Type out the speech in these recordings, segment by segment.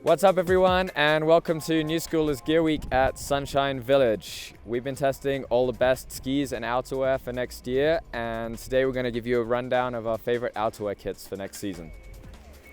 What's up everyone, and welcome to Newschoolers Gear Week at Sunshine Village. We've been testing all the best skis and outerwear for next year, and today we're going to give you a rundown of our favorite outerwear kits for next season.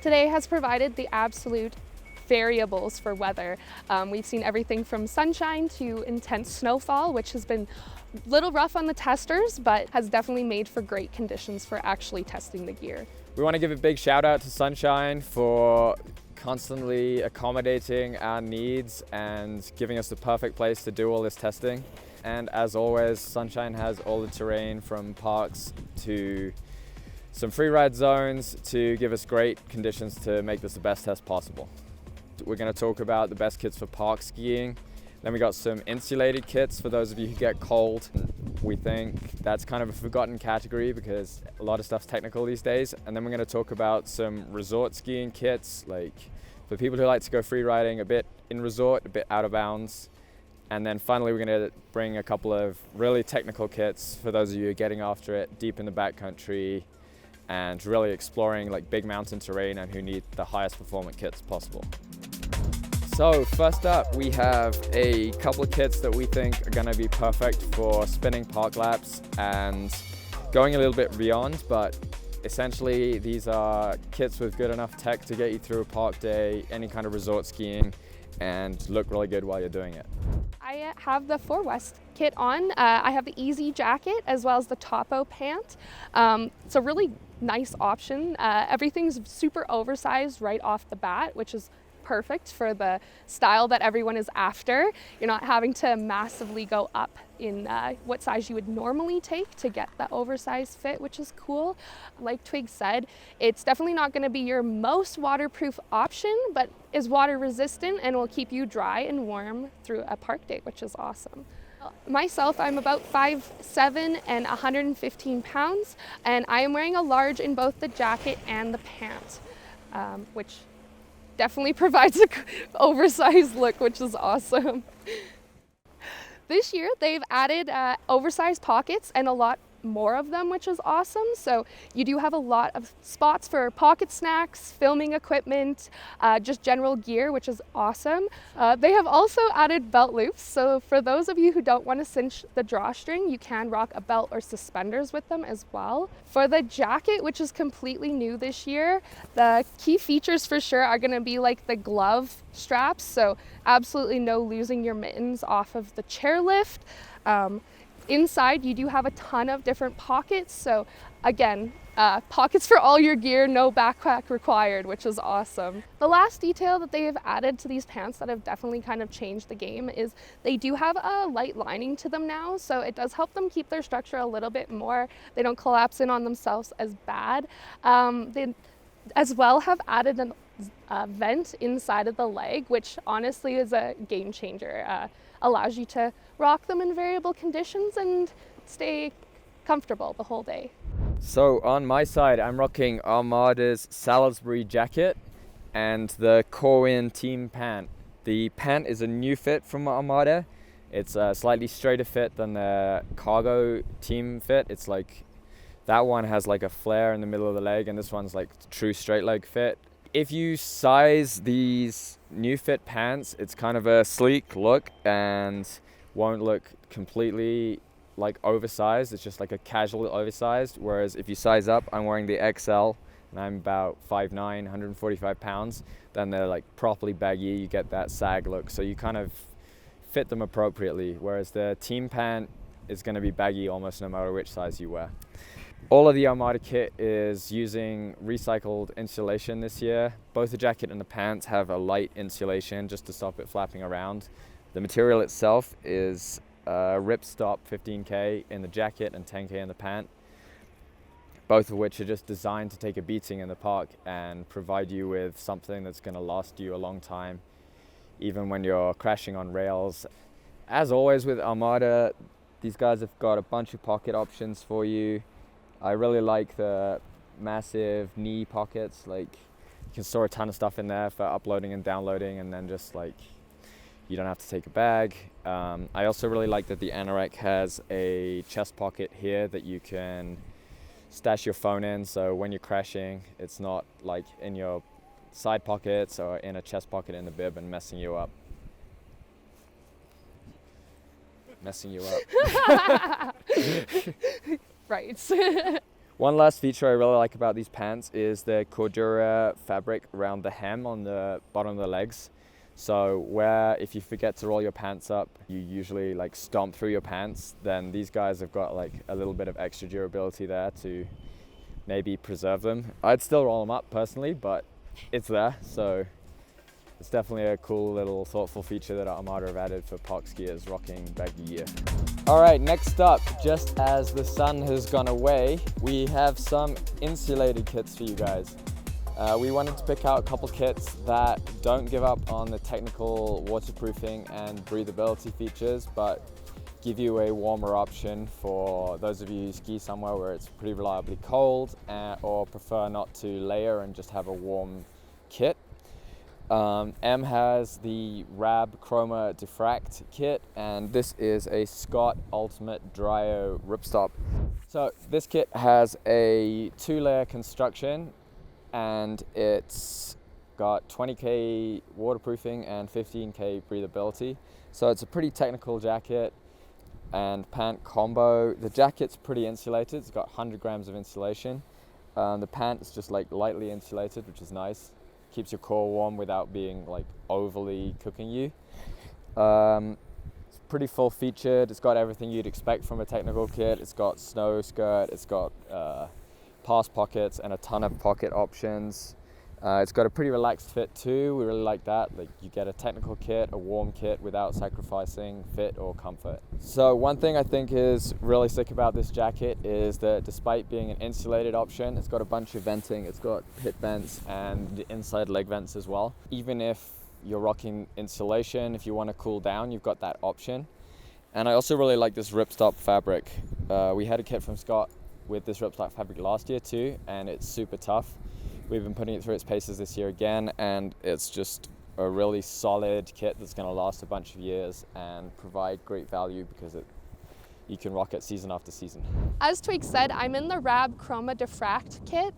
Today has provided the absolute variables for weather. We've seen everything from sunshine to intense snowfall, which has been a little rough on the testers, but has definitely made for great conditions for actually testing the gear. We want to give a big shout out to Sunshine for constantly accommodating our needs and giving us the perfect place to do all this testing. And as always, Sunshine has all the terrain from parks to some free ride zones to give us great conditions to make this the best test possible. We're going to talk about the best kits for park skiing. Then we got some insulated kits for those of you who get cold. We think that's kind of a forgotten category because a lot of stuff's technical these days. And then we're going to talk about some resort skiing kits, like for people who like to go free riding a bit in resort, a bit out of bounds. And then finally, we're going to bring a couple of really technical kits for those of you who are getting after it deep in the backcountry and really exploring like big mountain terrain and who need the highest performance kits possible. So first up, we have a couple of kits that we think are going to be perfect for spinning park laps and going a little bit beyond, but essentially these are kits with good enough tech to get you through a park day, any kind of resort skiing, and look really good while you're doing it. I have the 4 West kit on. I have the Easy jacket as well as the Topo pant. It's a really nice option. Everything's super oversized right off the bat, which is perfect for the style that everyone is after. You're not having to massively go up in what size you would normally take to get the oversized fit, which is cool. Like Twig said, it's definitely not going to be your most waterproof option, but is water resistant and will keep you dry and warm through a park day, which is awesome. Myself, I'm about 5'7" and 115 pounds, and I am wearing a large in both the jacket and the pant, which definitely provides an oversized look, which is awesome. This year, they've added oversized pockets and a lot more of them, which is awesome. So you do have a lot of spots for pocket snacks, filming equipment, just general gear, which is awesome. They have also added belt loops. So for those of you who don't want to cinch the drawstring, you can rock a belt or suspenders with them as well. For the jacket, which is completely new this year, the key features for sure are going to be like the glove straps. So absolutely no losing your mittens off of the chairlift. Inside, you do have a ton of different pockets. So again, pockets for all your gear, no backpack required, which is awesome. The last detail that they have added to these pants that have definitely kind of changed the game is they do have a light lining to them now. So it does help them keep their structure a little bit more. They don't collapse in on themselves as bad. They as well have added a vent inside of the leg, which honestly is a game changer. Allows you to rock them in variable conditions and stay comfortable the whole day. So on my side, I'm rocking Armada's Salisbury jacket and the Corwin team pant. The pant is a new fit from Armada. It's a slightly straighter fit than the cargo team fit. It's like that one has like a flare in the middle of the leg, and this one's like true straight leg fit. If you size these new fit pants, it's kind of a sleek look and won't look completely like oversized. It's just like a casual oversized. Whereas if you size up, I'm wearing the XL and I'm about 5'9", 145 pounds, then they're like properly baggy. You get that sag look. So you kind of fit them appropriately. Whereas the team pant is going to be baggy almost no matter which size you wear. All of the Armada kit is using recycled insulation this year. Both the jacket and the pants have a light insulation just to stop it flapping around. The material itself is ripstop 15K in the jacket and 10K in the pant, both of which are just designed to take a beating in the park and provide you with something that's going to last you a long time, even when you're crashing on rails. As always with Armada, these guys have got a bunch of pocket options for you. I really like the massive knee pockets. Like you can store a ton of stuff in there for uploading and downloading, and then just like you don't have to take a bag. I also really like that the Anorak has a chest pocket here that you can stash your phone in, so when you're crashing, it's not like in your side pockets or in a chest pocket in the bib and messing you up. Right. One last feature I really like about these pants is the Cordura fabric around the hem on the bottom of the legs. So where if you forget to roll your pants up, you usually like stomp through your pants, then these guys have got like a little bit of extra durability there to maybe preserve them. I'd still roll them up personally, but it's there. So it's definitely a cool little thoughtful feature that Armada have added for park skiers rocking baggy gear. All right, next up, just as the sun has gone away, we have some insulated kits for you guys. We wanted to pick out a couple kits that don't give up on the technical waterproofing and breathability features, but give you a warmer option for those of you who ski somewhere where it's pretty reliably cold or prefer not to layer and just have a warm kit. M has the Rab Chroma Diffract kit, and this is a Scott Ultimate Dryo ripstop. So this kit has a 2-layer construction, and it's got 20k waterproofing and 15k breathability. So it's a pretty technical jacket and pant combo. The jacket's pretty insulated. It's got 100 grams of insulation. The pant is just like lightly insulated, which is nice. Keeps your core warm without being like overly cooking you. It's pretty full featured. It's got everything you'd expect from a technical kit. It's got snow skirt, it's got pass pockets and a ton of pocket options. It's got a pretty relaxed fit too. We really like that. Like you get a technical kit, a warm kit without sacrificing fit or comfort. So one thing I think is really sick about this jacket is that despite being an insulated option, it's got a bunch of venting. It's got pit vents and inside leg vents as well. Even if you're rocking insulation, if you want to cool down, you've got that option. And I also really like this ripstop fabric. We had a kit from Scott with this ripstop fabric last year too, and it's super tough. We've been putting it through its paces this year again, and it's just a really solid kit that's going to last a bunch of years and provide great value because you can rock it season after season. As Twig said, I'm in the Rab Chroma Diffract kit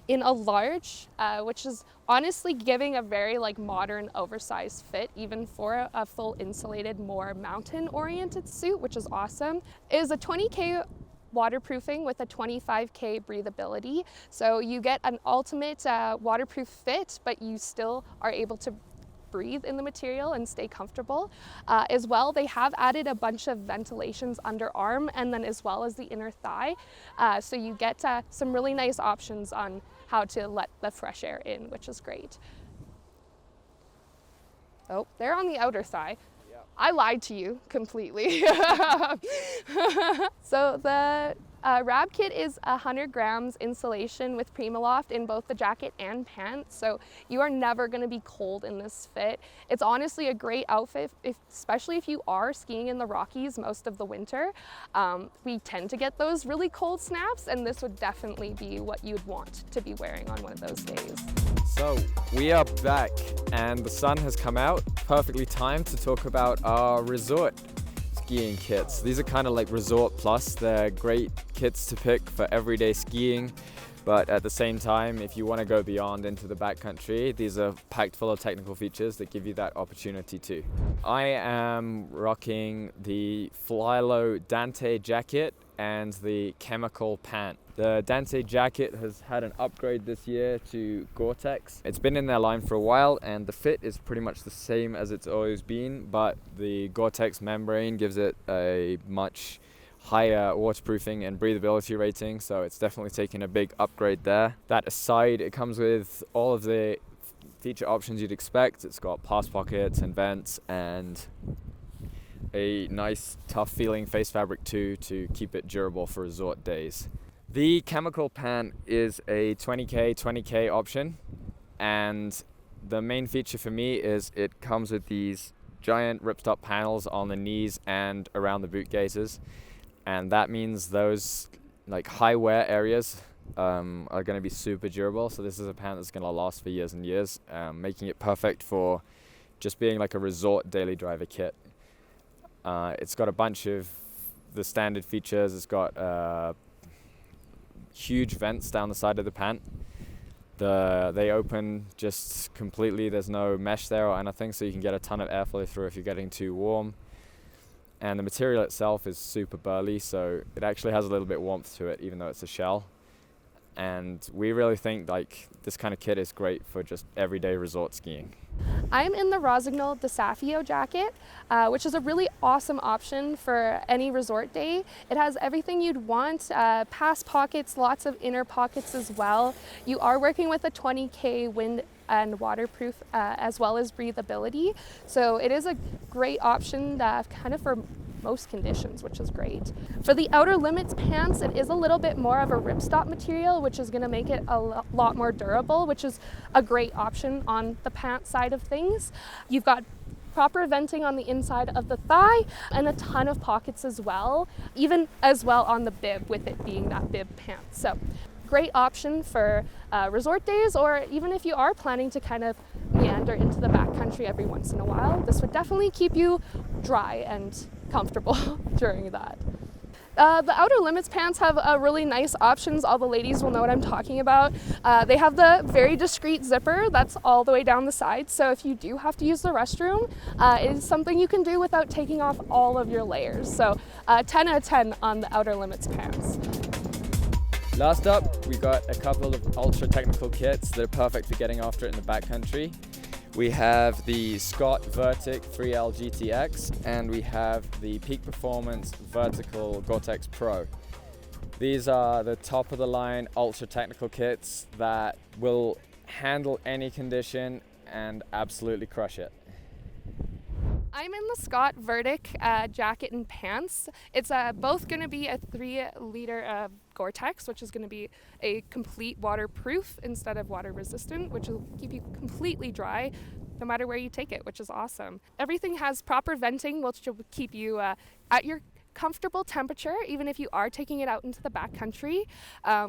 in a large, which is honestly giving a very like modern oversized fit even for a full insulated, more mountain oriented suit, which is awesome. It is a 20k waterproofing with a 25k breathability. So you get an ultimate waterproof fit, but you still are able to breathe in the material and stay comfortable. As well, they have added a bunch of ventilations underarm and then as well as the inner thigh. So you get some really nice options on how to let the fresh air in, which is great. Oh, they're on the outer thigh. I lied to you completely. So the Rab kit is 100 grams insulation with Primaloft in both the jacket and pants, so you are never going to be cold in this fit. It's honestly a great outfit, especially if you are skiing in the Rockies most of the winter. We tend to get those really cold snaps, and this would definitely be what you'd want to be wearing on one of those days. So we are back and the sun has come out, perfectly timed to talk about our resort skiing kits. These are kind of like Resort Plus. They're great kits to pick for everyday skiing, but at the same time, if you want to go beyond into the backcountry, these are packed full of technical features that give you that opportunity too. I am rocking the Flylow Dante jacket and the chemical pant. The Dante jacket has had an upgrade this year to Gore-Tex. It's been in their line for a while and the fit is pretty much the same as it's always been, but the Gore-Tex membrane gives it a much higher waterproofing and breathability rating, so it's definitely taken a big upgrade there. That aside, it comes with all of the feature options you'd expect. It's got pass pockets and vents and a nice tough feeling face fabric too to keep it durable for resort days. The chemical pant is a 20k option, and the main feature for me is it comes with these giant ripstop panels on the knees and around the boot gaiters, and that means those like high wear areas are going to be super durable. So this is a pant that's going to last for years and years, making it perfect for just being like a resort daily driver kit. It's got a bunch of the standard features. It's got huge vents down the side of the pant. They open just completely, there's no mesh there or anything, so you can get a ton of airflow through if you're getting too warm. And the material itself is super burly, so it actually has a little bit of warmth to it, even though it's a shell. And we really think like this kind of kit is great for just everyday resort skiing. I'm in the Rossignol Desafio jacket, which is a really awesome option for any resort day. It has everything you'd want, pass pockets, lots of inner pockets as well. You are working with a 20K wind and waterproof as well as breathability. So it is a great option kind of for most conditions, which is great. For the Outer Limits pants, it is a little bit more of a ripstop material, which is going to make it a lot more durable, which is a great option on the pant side of things. You've got proper venting on the inside of the thigh and a ton of pockets as well, even as well on the bib with it being that bib pant. So great option for resort days, or even if you are planning to kind of meander into the backcountry every once in a while. This would definitely keep you dry and comfortable during that. The Outer Limits pants have really nice options. All the ladies will know what I'm talking about. They have the very discreet zipper that's all the way down the side, so if you do have to use the restroom, it is something you can do without taking off all of your layers. So 10 out of 10 on the Outer Limits pants. Last up, we got a couple of ultra technical kits that are perfect for getting after it in the backcountry. We have the Scott Vertic 3L GTX, and we have the Peak Performance Vertical Gore-Tex Pro. These are the top of the line ultra technical kits that will handle any condition and absolutely crush it. I'm in the Scott Vertic jacket and pants. It's both going to be a 3-liter Gore-Tex, which is going to be a complete waterproof instead of water resistant, which will keep you completely dry no matter where you take it, which is awesome. Everything has proper venting, which will keep you at your comfortable temperature, even if you are taking it out into the backcountry,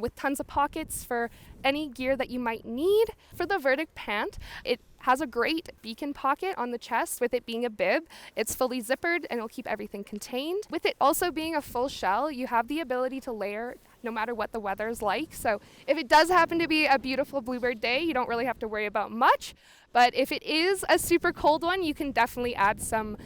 with tons of pockets for any gear that you might need. For the Vertic pant, it has a great beacon pocket on the chest with it being a bib. It's fully zippered and it'll keep everything contained. With it also being a full shell, you have the ability to layer no matter what the weather is like. So if it does happen to be a beautiful bluebird day, you don't really have to worry about much. But if it is a super cold one, you can definitely add some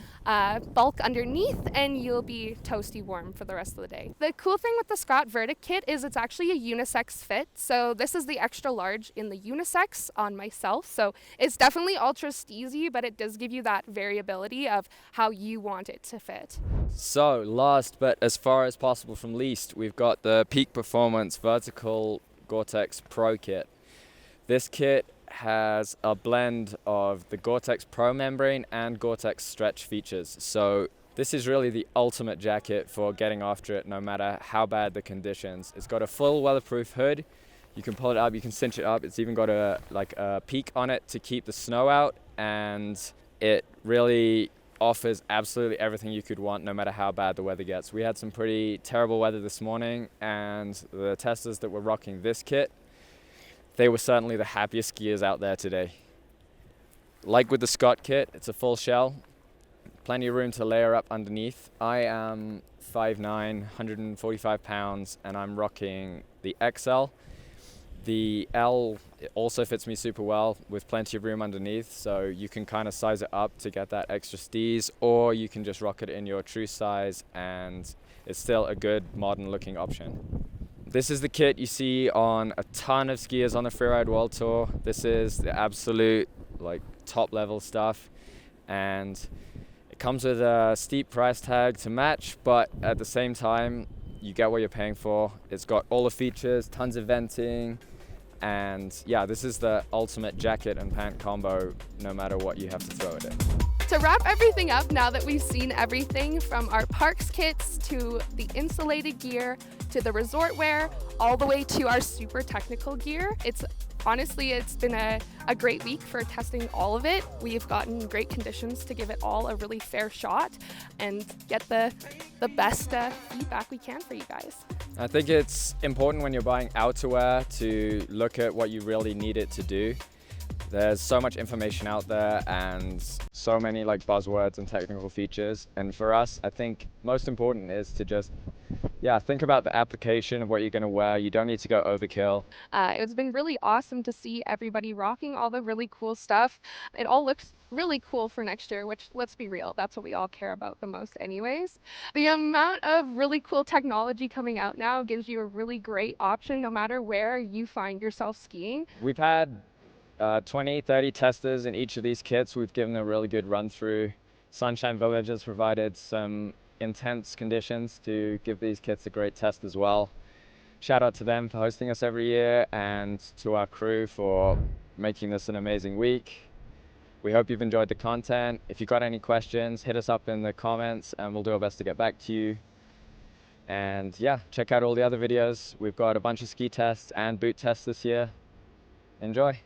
bulk underneath and you'll be toasty warm for the rest of the day. The cool thing with the Scott Vertic kit is it's actually a unisex fit. So this is the extra large in the unisex on myself. So it's definitely ultra steezy, but it does give you that variability of how you want it to fit. So last, but as far as possible from least, we've got the Peak Performance Vertical Gore-Tex Pro kit. This kit has a blend of the Gore-Tex Pro membrane and Gore-Tex stretch features. So this is really the ultimate jacket for getting after it no matter how bad the conditions. It's got a full weatherproof hood. You can pull it up, you can cinch it up. It's even got a peak on it to keep the snow out, and it really offers absolutely everything you could want no matter how bad the weather gets. We had some pretty terrible weather this morning, and the testers that were rocking this kit, they were certainly the happiest skiers out there today. Like with the Scott kit, it's a full shell, plenty of room to layer up underneath. I am 5'9", 145 pounds, and I'm rocking the XL. The L also fits me super well with plenty of room underneath, so you can kind of size it up to get that extra steeze, or you can just rock it in your true size and it's still a good modern looking option. This is the kit you see on a ton of skiers on the Freeride World Tour. This is the absolute top level stuff, and it comes with a steep price tag to match, but at the same time you get what you're paying for. It's got all the features, tons of venting, and yeah, this is the ultimate jacket and pant combo no matter what you have to throw at it. To wrap everything up, now that we've seen everything from our parks kits to the insulated gear to the resort wear, all the way to our super technical gear, it's been a great week for testing all of it. We've gotten great conditions to give it all a really fair shot and get the best feedback we can for you guys. I think it's important when you're buying outerwear to look at what you really need it to do. There's so much information out there and so many buzzwords and technical features, and for us I think most important is to just yeah, think about the application of what you're going to wear. You don't need to go overkill. It's been really awesome to see everybody rocking all the really cool stuff. It all looks really cool for next year, which, let's be real, that's what we all care about the most anyways. The amount of really cool technology coming out now gives you a really great option no matter where you find yourself skiing. We've had 20, 30 testers in each of these kits. We've given a really good run through. Sunshine Village has provided some intense conditions to give these kits a great test as well. Shout out to them for hosting us every year and to our crew for making this an amazing week. We hope you've enjoyed the content. If you've got any questions, hit us up in the comments and we'll do our best to get back to you. And yeah, check out all the other videos. We've got a bunch of ski tests and boot tests this year. Enjoy.